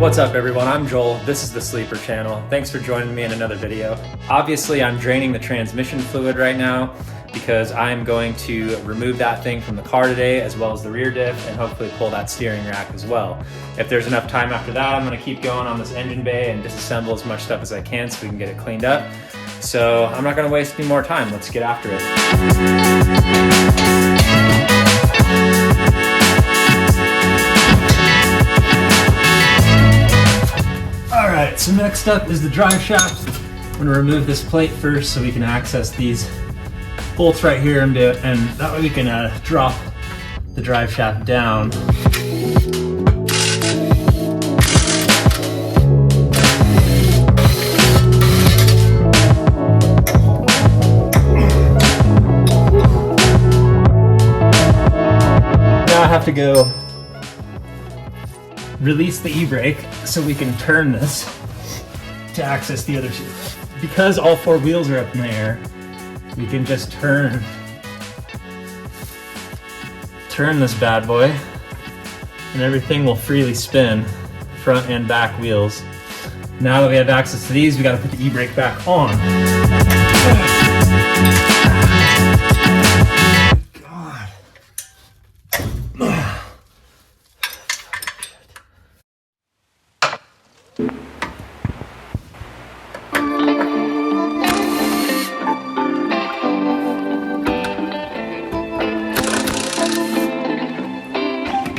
What's up everyone, I'm Joel, this is the Sleeper Channel. Thanks for joining me in another video. Obviously I'm draining the transmission fluid right now because I'm going to remove that thing from the car today as well as the rear diff and hopefully pull that steering rack as well. If there's enough time after that, I'm going to keep going on this engine bay and disassemble as much stuff as I can so we can get it cleaned up. So I'm not going to waste any more time, let's get after it. Alright, so next up is the drive shaft. I'm going to remove this plate first so we can access these bolts right here and that way we can drop the drive shaft down. Now I have to go release the e-brake so we can turn this to access the other two. Because all four wheels are up in the air, we can just turn this bad boy and everything will freely spin, front and back wheels. Now that we have access to these, we gotta put the e-brake back on.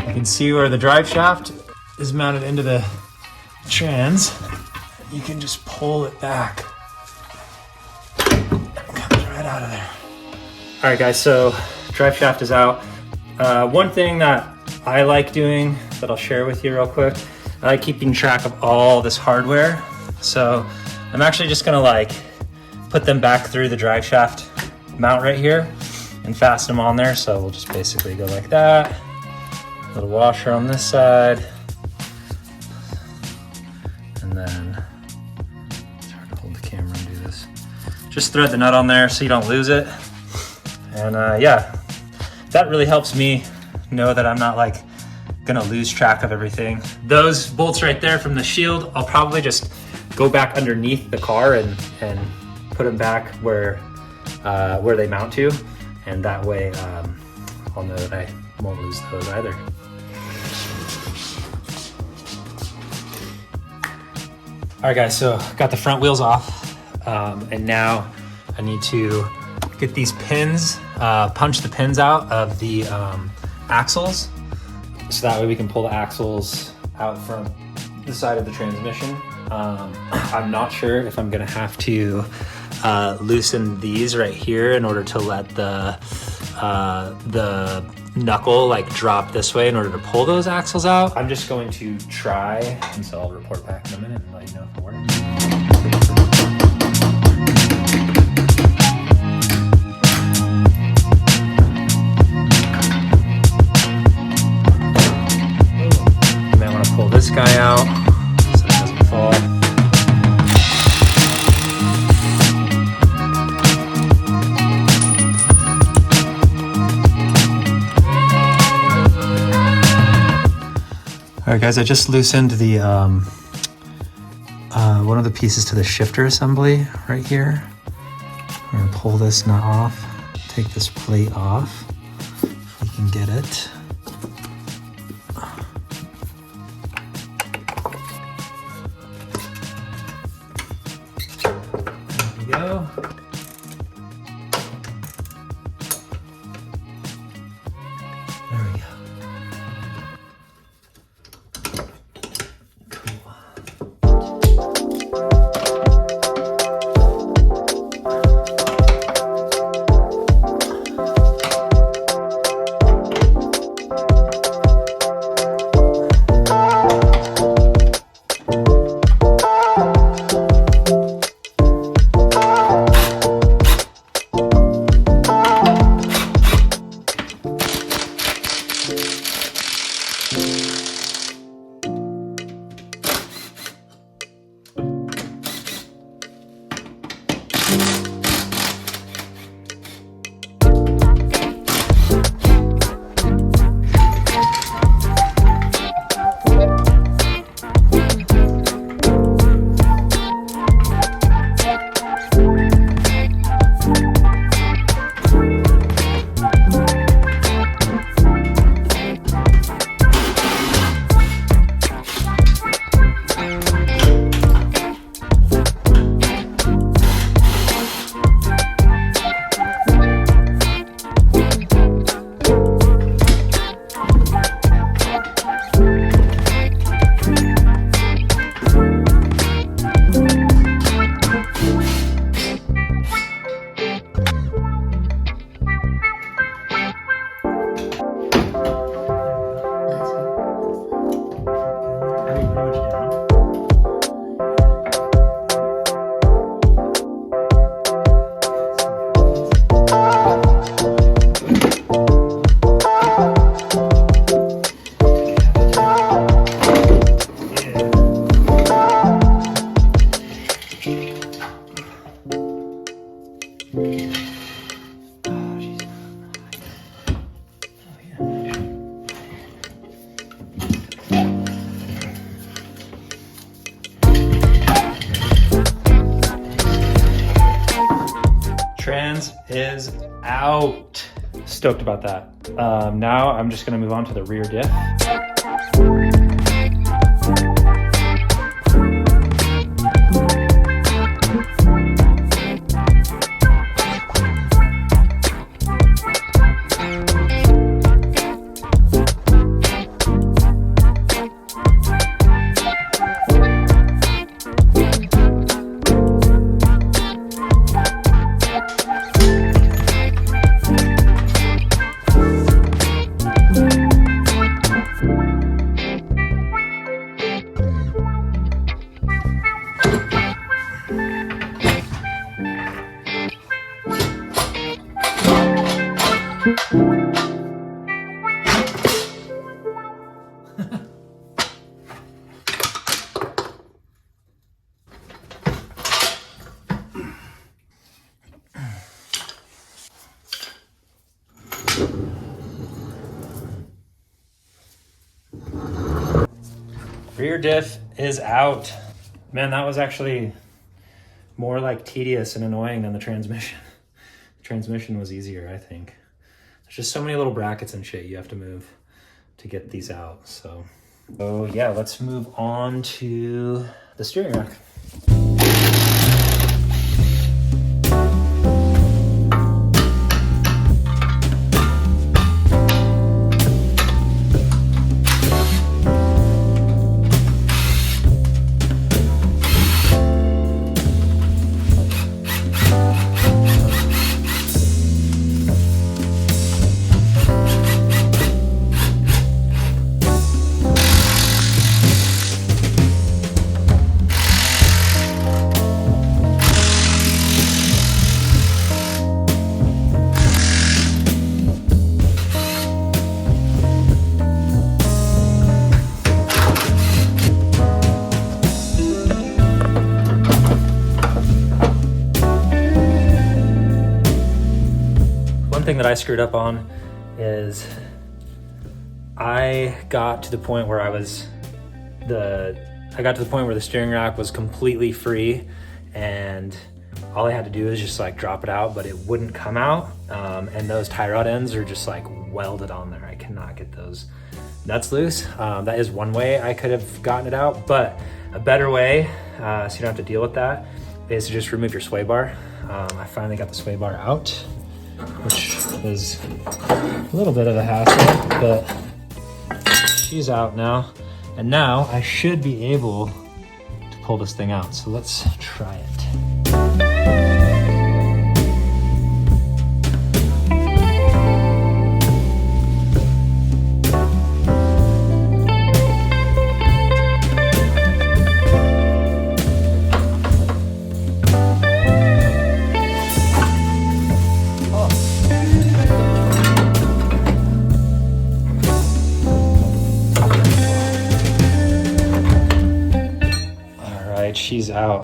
You can see where the drive shaft is mounted into the trans. You can just pull it back. It comes right out of there. All right guys, so drive shaft is out. One thing that I like doing that I'll share with you real quick, I like keeping track of all this hardware. So I'm actually just gonna like put them back through the drive shaft mount right here and fasten them on there. So we'll just basically go like that. Little washer on this side. And then, it's hard to hold the camera and do this. Just thread the nut on there so you don't lose it. And yeah, that really helps me know that I'm not like gonna lose track of everything. Those bolts right there from the shield, I'll probably just go back underneath the car and put them back where they mount to. And that way I'll know that I won't lose those either. All right guys, so got the front wheels off and now I need to get these pins, punch the pins out of the axles so that way we can pull the axles out from the side of the transmission. I'm not sure if I'm gonna have to loosen these right here in order to let the knuckle like drop this way in order to pull those axles out. I'm just going to try, and so I'll report back in a minute and let you know if it works. You might want to pull this guy out so it doesn't fall. All right guys, I just loosened the one of the pieces to the shifter assembly right here. We're gonna pull this nut off, take this plate off, if we can get it. There we go. There we go. trans is out. Stoked about that. Now I'm just gonna move on to the rear diff. Rear diff is out. Man, that was actually more like tedious and annoying than the transmission. The transmission was easier, I think. There's just so many little brackets and shit you have to move to get these out. So yeah, let's move on to the steering rack. One thing that I screwed up on is I got to the point where the steering rack was completely free, and all I had to do is just like drop it out, but it wouldn't come out. And those tie rod ends are just like welded on there. I cannot get those nuts loose. That is one way I could have gotten it out, but a better way, so you don't have to deal with that, is to just remove your sway bar. I finally got the sway bar out, which was a little bit of a hassle, but she's out now. And now I should be able to pull this thing out. So let's try it. She's out.